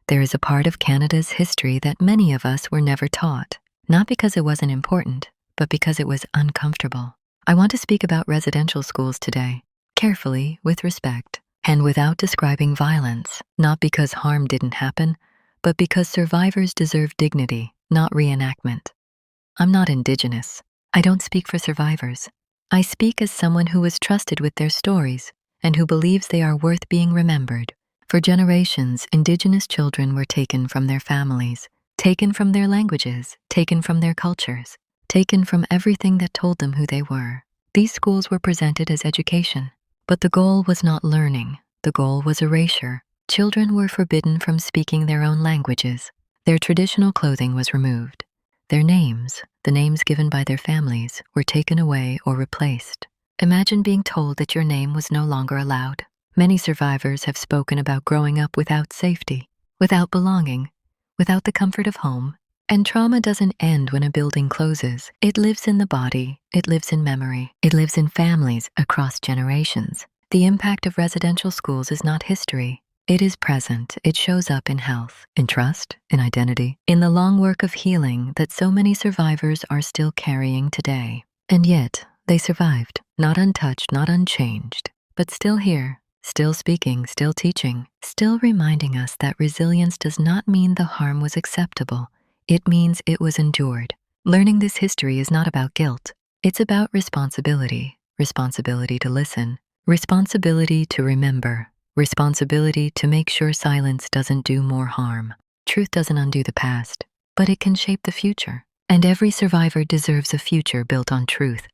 There is a part of Canada's history that many of us were never taught, not because it wasn't important, but because it was uncomfortable. I want to speak about residential schools today, carefully, with respect, and without describing violence, not because harm didn't happen, but because survivors deserve dignity, not reenactment. I'm not Indigenous. I don't speak for survivors. I speak as someone who was trusted with their stories and who believes they are worth being remembered. For generations, Indigenous children were taken from their families, taken from their languages, taken from their cultures, taken from everything that told them who they were. These schools were presented as education, but the goal was not learning. The goal was erasure. Children were forbidden from speaking their own languages. Their traditional clothing was removed. Their names, the names given by their families, were taken away or replaced. Imagine being told that your name was no longer allowed. Many survivors have spoken about growing up without safety, without belonging, without the comfort of home. And trauma doesn't end when a building closes. It lives in the body, it lives in memory, it lives in families across generations. The impact of residential schools is not history. It is present. It shows up in health, in trust, in identity, in the long work of healing that so many survivors are still carrying today. And yet, they survived, not untouched, not unchanged, but still here, still speaking, still teaching, still reminding us that resilience does not mean the harm was acceptable. It means it was endured. Learning this history is not about guilt. It's about responsibility. Responsibility to listen, responsibility to remember, responsibility to make sure silence doesn't do more harm. Truth doesn't undo the past, but it can shape the future. And every survivor deserves a future built on truth,